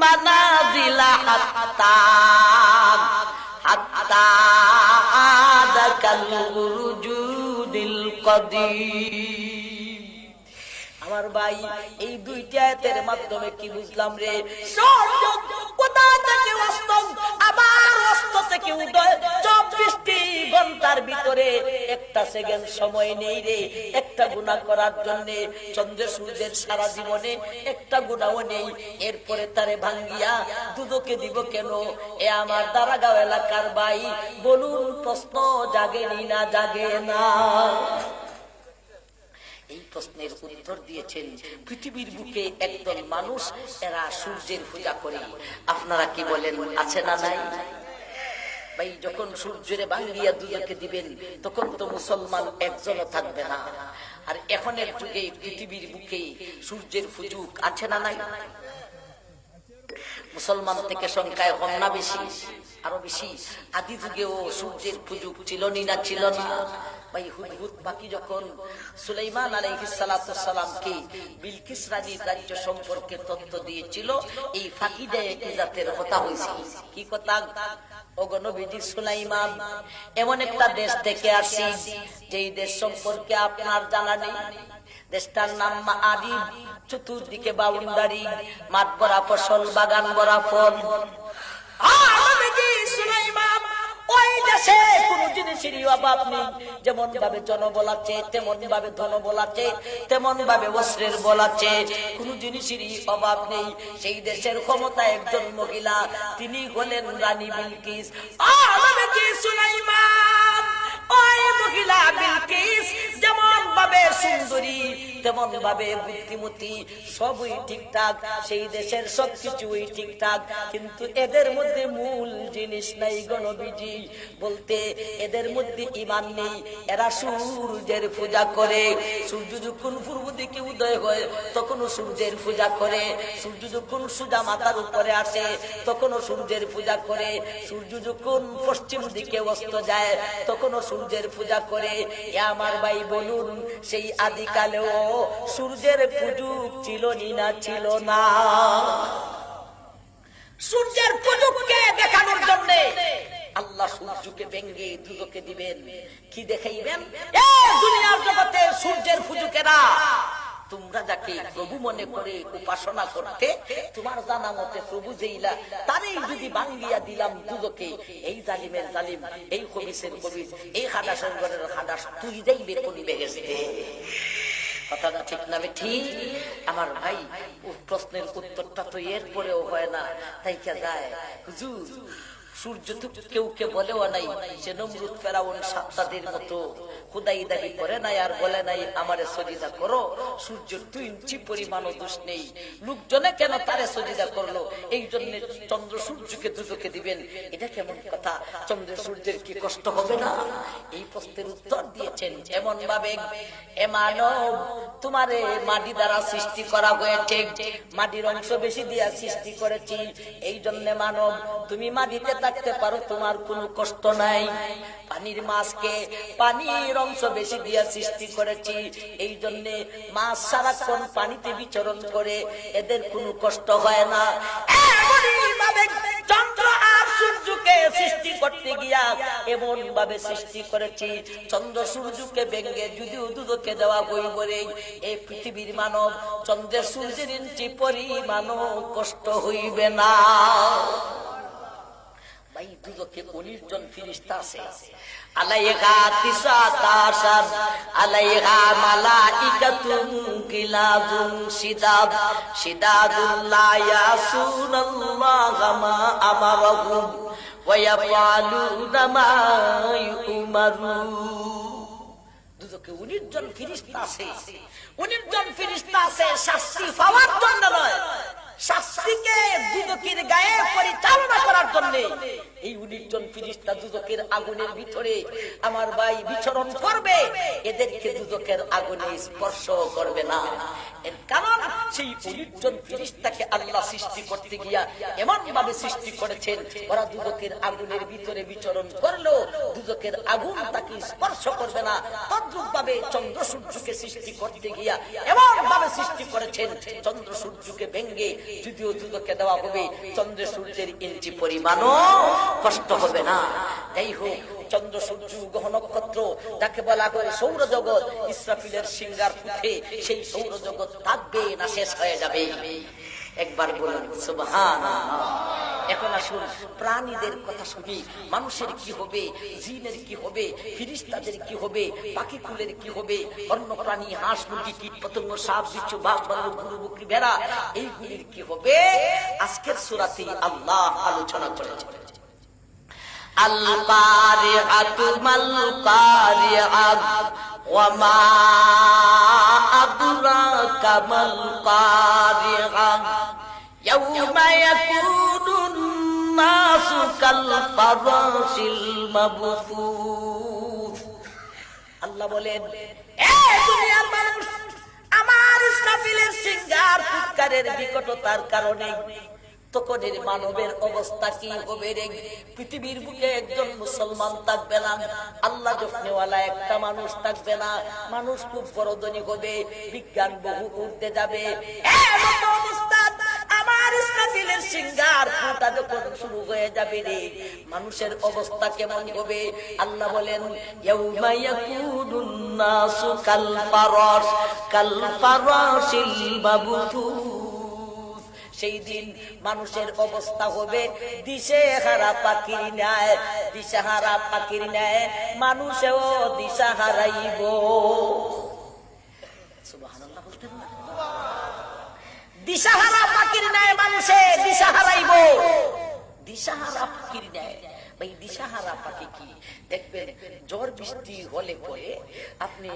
মানাজিলা হাত্তা হাত্তা আদাকাল উরুজুদিল কদিম। আমার ভাই, এই দুইটা আয়াতের মাধ্যমে কি বুঝলাম রে? সূর্য কোথা থেকে অস্ত, আবার অস্ত থেকে উদয়, 24টি ঘন্টার ভিতরে একটা সেকেন্ড সময় নেই রে একটা গুনাহ করার জন্য। চন্দ্র সূর্যের সারা জীবনে একটা গুনাহও নেই, এরপরে তারে ভাঙ্গিয়া দুদকে দিব কেন? এ আমার দারাগাঁও এলাকার ভাই, বলুন প্রশ্ন জাগেনি না জাগে না? এই প্রশ্নের উত্তর দিয়েছেন পৃথিবীর বুকে একদল মানুষ, এরা সূর্যের পূজা করে। আপনারা কি বলেন, আছে না নাই? ভাই, যখন সূর্যের ভাঙ্গিয়া দুদকে দিবেন তখন তো মুসলমান একজনও থাকবে না। আর এখনের যুগে পৃথিবীর বুকে সূর্যের পূজক আছে না নাই? মুসলমান থেকে সংখ্যায় কম না বেশি? আরো বেশি। আদি যুগেও সূর্যের পূজক ছিল না ছিল না? ভাই, হুদহুদ পাখি যখন সুলাইমান আলাইহিস সালাতু সালামকে বিলকিস রানীর রাজ্য সম্পর্কে তথ্য দিয়েছিল, এই ফাঁকি দেয় কি জাতের কথা হয়েছে? কি কথা? ওগো নবীজি সুলাইমান, এমন একটা দেশ থেকে আসি যেই দেশ সম্পর্কে আপনার জানা নেই। দেশটার নাম মাআরিব, চতুর্দিকে বাউন্ডারি, মাঠ ভরা ফসল, বাগান ভরা ফল। ওই দেশে কোন জিনিসেরই অভাব নেই। যেমন ভাবে জনবল আছে, তেমন ভাবে ধনবল আছে, তেমন ভাবে অস্ত্রের বল আছে, কোন জিনিসেরই অভাব নেই। সেই দেশের ক্ষমতা একজন মহিলা, তিনি হলেন রানী বিলকিস। সুলাইমান, ওই মহিলা বিলকিস যেমন ভাবে সুন্দরী, তেমন ভাবে বুদ্ধিমতী, সবই ঠিকঠাক, সেই দেশের সবকিছুই ঠিকঠাক, কিন্তু এদের মধ্যে মূল জিনিস নাই গো নবীজি। বলতে এদের মধ্যে ঈমান নেই। এরা সূর্যের পূজা করে। সূর্য যখন পূর্ব দিকে উদয় হয় তখনও সূর্যের পূজা করে। সূর্য যখন সোজা মাথার উপরে আসে তখনও সূর্যের পূজা করে। সূর্য যখন পশ্চিম দিকে অস্ত যায় তখনও সূর্যের পূজা করে। আমার ভাই বলুন, সেই আদিকালেও সূর্যের পূজক ছিল না ছিল না? সূর্যের পূজককে দেখানোর জন্য আল্লাহ সূর্যকে ভেঙ্গে দুদকে দিবেন। কি দেখাইবেন? দুনিয়ার জগতে সূর্যের পূজকেরা, তোমরা যাকে প্রভু মনে করে উপাসনা করতে, তোমার জানা মতে প্রভু যেইলা, তারই যদি ভাঙ্গিয়া দিলাম দুদকে, এই জালিমের জালিম, এই খবিসের খবিস, এই খাদাসের ঘরের খাদাস, তুই যাইবে করিবে গেছে। কথাটা ঠিক না ঠিক? আমার ভাই, প্রশ্নের উত্তরটা তো এরপরেও হয় না, তাই কে যায় হুজুর সূর্য তো কেউ কে বলেও নাই, সে নমরুদ ফেরাউন সাত্তাদের মতো খুদাই দাবি করে নাই আর বলে নাই আমারে সজিদা করো। সূর্যের 2 ইঞ্চি পরিমাণও দোষ নেই, লোকজনে কেন তারে সজিদা করলো? এই জন্য চন্দ্র সূর্যকে দুদকে দিবেন, এটা কেমন কথা? চন্দ্র সূর্যের কি কষ্ট হবে না? এই প্রশ্নের উত্তর দিয়েছেন এমন ভাবে, এ মানব, তোমারে মাটি দ্বারা সৃষ্টি করা হয়েছে, মাটির অংশ বেশি দিয়া সৃষ্টি করেছি, এই জন্য মানব তুমি মাটিতে থাকতে পারো, তোমার কোনো কষ্ট নাই। পানির মাছকে পানির অংশ বেশি দিয়া সৃষ্টি করেছি, এই জন্য মাছ সারাক্ষণ পানিতে বিচরণ করে, এদের কোনো কষ্ট হয় না। চন্দ্র আর সূর্যকে সৃষ্টি করতে গিয়া এমন ভাবে সৃষ্টি করেছি, চন্দ্র সূর্যকে ভেঙ্গে যদি দুদকে দেওয়া হইব রে, এই পৃথিবীর মানব চন্দ্রের সূর্যের ইঞ্চি পরিমাণও কষ্ট হইবে না। ভাই, দুদকে 19 জন ফেরেশতা আছে। আলাইহা 19 আলাইহা মালাইকাতুন কিলাবুন শিদাদ শিদাদুল লা ইয়াসুনাল্লাহা মা আমারাহুম ওয়া ইয়াফআলুনা মা ইউমারুন। দুদকে 19 জন ফেরেশতা আছে। 19 জন ফেরেশতা আছে শাস্তি পাওয়ার জন্য নয়, শাস্তিকে দুদকের গায়ে পরিচালনা করার জন্য। এই 19 জন ফেরেশতা দুজকের আগুনের ভিতরে আমার ভাই বিচরণ করবে, এদেরকে দুজকের আগুনে স্পর্শ করবে না। এর কারণ সেই 19 জন ফেরেশতাকে আল্লাহ সৃষ্টি করতে গিয়া এমন ভাবে সৃষ্টি করেছেন, ওরা দুজকের আগুনের ভিতরে বিচরণ করলো দুজকের আগুন তাকে স্পর্শ করবে না। তদ্রূপ ভাবে চন্দ্র সূর্যকে সৃষ্টি করতে গিয়া এমন ভাবে সৃষ্টি করেছেন, চন্দ্র সূর্যকে ভেঙ্গে যদিও দুজকে দেওয়া হবে, চন্দ্র সূর্যের ইঞ্চি পরিমাণও কষ্ট হবে না। যাই হোক, চন্দ্র সূর্য গ্রহ নক্ষত্র যাকে বলা হয় সৌরজগৎ, ইসরাফিলের সিংহার ফুটে সেই সৌরজগৎ থাকবে না, শেষ হয়ে যাবে। একবার বলুন সুবহানাল্লাহ। এখন আসুন প্রাণীদের কথা শুনি, মানুষের কি হবে, জিনের কি হবে, ফেরেশতাদের কি হবে, পাখি কুলের কি হবে, অন্য প্রাণী হাঁস মুরগি কীট পতঙ্গ সাপ বিচ্ছু বাঘ ভাল্লুক গরু বকরি ভেড়া এইগুলির কি হবে, আজকের সূরাতে আল্লাহ আলোচনা করেছেন। আল কারিআতু মাল কারিআত ওয়া মা আদরাকা মাল কারিআত ইয়াউমা ইয়াকুনুন নাসু কাল ফারাশিল মাবথুস। আল্লাহ বলেন, এ দুনিয়ার মানুষ, আমার ইসরাফিলের সিংহার ফুৎকারের বিকটতার কারণে তখনের মানবের অবস্থা কি হবে রে? পৃথিবীর বুকে একজন মুসলমান থাকবে না, আল্লাহ জফনেওয়ালা একটা মানুষ থাকবে না, মানুষ খুব বড় ধনী হবে, বিজ্ঞান বহু উঠতে যাবে। আমার ইসরাফিলের সিংহার ফুটা যখন শুরু হয়ে যাবে রে, মানুষের অবস্থা কেমন হবে? আল্লাহ বলেন, ইয়াউমা ইয়াকুনুন নাসু কাল ফারাশিল মাবথুস। সেই দিন মানুষের অবস্থা হবে দিশেহারা পাখির ন্যায়, দিশাহারা পাখির ন্যায় মানুষেও দিশা হারাইব। সুবহানাল্লাহ বলতেন না? দিশাহারা পাখির ন্যায় মানুষে দিশা হারাইব, দিশাহারা পাখির ন্যায়। ভাই দিশাহারা পাখি কি? দেখবেন ঝড় বৃষ্টি হলে পরে আপনি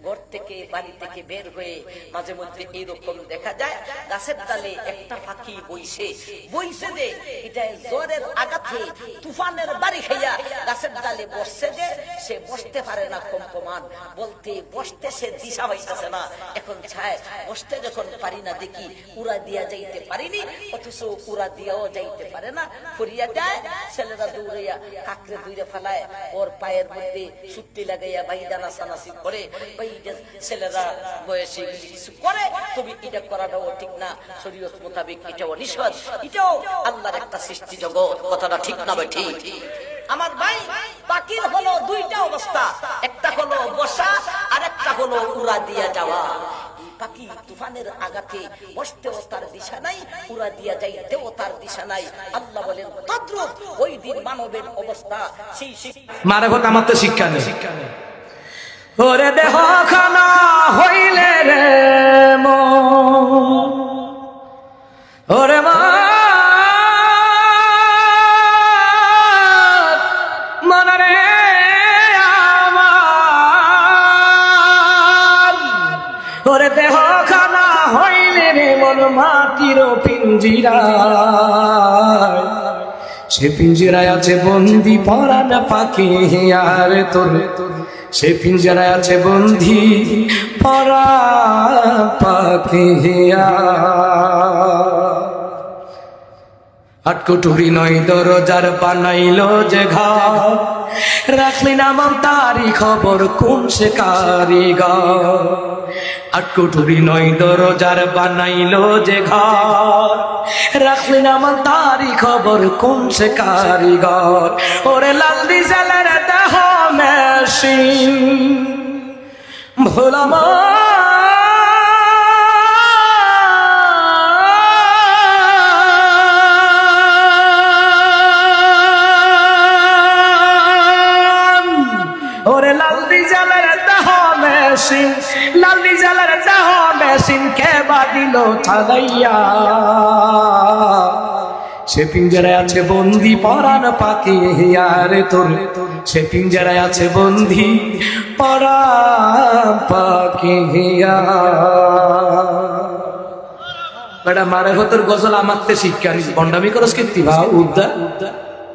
ঘর থেকে বাড়ি থেকে বের হয়ে মাঝে মধ্যে এইরকম দেখা যায় গাছের ডালে একটা পাখি বইছে যে এটা ঝড়ের আঘাতে তুফানের বাড়ি খাইয়া গাছের ডালে বসছে যে সে বসতে পারে না, কম্পমান বলতে বসতে সে দিশা পাইতেছে না। এখন ছায় বসতে যখন পারি না দেখি উড়া দিয়া যাইতে পারিনি, অথচ উড়া দিয়াও যাইতে পারে না, ফরিয়া যায়। ছেলেরা দৌড়ে কাকড়ে দূরে ফেলায়, ওর পায়ের মধ্যে সুত্তি লাগাইয়া বাইদা নাচানাচি করে। ছেলেরা বয়সে কিছু করে, তবে এটা করাটাও ঠিক না, শরীয়ত মোতাবেক এটাও নিষেধ। এটাও আল্লাহর একটা সৃষ্টি জগৎ, কথাটা ঠিক না ভাই? ঠিক। আমার ভাই, পাখির হলো দুইটা অবস্থা, একটা হলো বসা আর একটা হলো উড়া দিয়া যাওয়া। পাখি তুফানের আঘাতে বসতেও তার দিশা নাই, উড়া দিয়া যাইতেও তার দিশা নাই। আল্লাহ বলেন তদ্রূপ ওই দিন মানবের অবস্থা। সেই মারে কথা আমার তো শিক্ষা নেই। ওরে দেহ খানা হইলে রে ওরে মা মনরে আমার, ওরে দেহ খানা হইলে রে মন মাটির পিঞ্জিরায়, সে পিঞ্জিরায় আছে বন্দি পরাণ পাখি আর তোর, সে পিঞ্জিরায় আছে বন্দি পরাণ পাখি। আটকুটুরি নয় দরজার বানাইল যে ঘর, রাখলি না আমার তারি খবর কোন সে কারিগর। আটকুটুরি নয় দরজার বানাইল যে ঘর, রাখলি না আমার তারি খবর কোন সে কারিগর। ওরে লাল ডিজেলের দেহ মেশিন ভোলাম লালি জালার দেহ মেশিন কে বাদিল ছালাইয়া, সে পিঞ্জরায় আছে বন্দি পরাণ পাখি আরে তোর, সে পিঞ্জরায় আছে বন্দি পরাণ পাখি। বেটা মারে হতর গজল আমারতে শিক্ষা নিস, বন্ডামি করস কীর্তি ভাও উদ্দা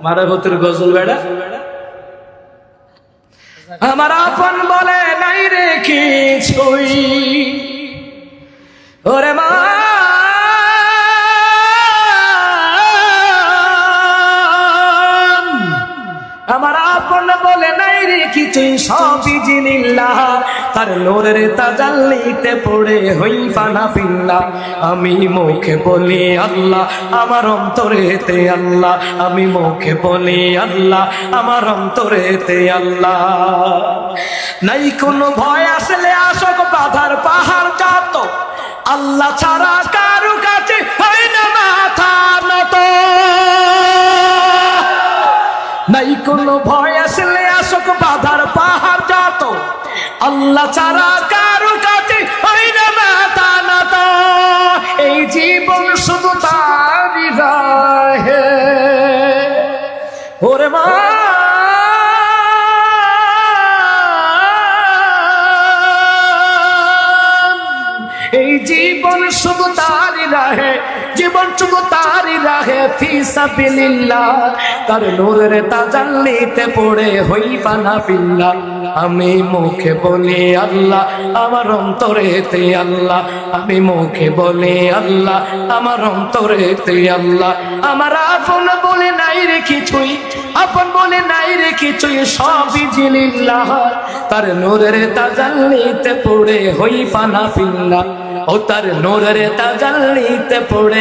মারে হতুর গজল বেড়া আমার আপন বলে নাই রে কিছুই ওরে মা আমার আপন বলে নাই রে কিছুই সবই জিনিল্লাহ তার নূরের তাজাল্লিতে পড়ে হই ফানা ফিল্লা আমি মুখে বলি আল্লাহ আমার অন্তরেতে আল্লাহ আমি মুখে বলি আল্লাহ আমার অন্তরেতে আল্লাহ নাই কোনো ভয় আসলে আসক বাধার পাহাড় যত আল্লাহ ছাড়া কারো কাছে হয় না মাথা নত নাই কোনো ভয় আসলে আসক বাধার পাহাড় যত আল্লাহ ছাড়া কারো কাছে হয় না মাথা নত এই জীবন শুধু তারই রাহে ওরে মা এই জীবন শুধু তারই রাহে জীবন শুধু তারই রাহে ফি সাবিলিল্লাহ তার নূরের তাজাল্লিতে পড়ে হই ফানা ফিল্লা আমি মুখে বলি আল্লাহ আমার অন্তরেতে আল্লাহ আমি মুখে বলি আল্লাহ আমার অন্তরেতে আল্লাহ আমার আপন বলে নাই রে কিছুই আপন বলে নাই রে কিছুই সবই জিনিল্লাহ তার নূরের তাজাল্লিতে পড়ে হই ফানা ফিল্লা ও তার নূরের তাজাল্লিতে পড়ে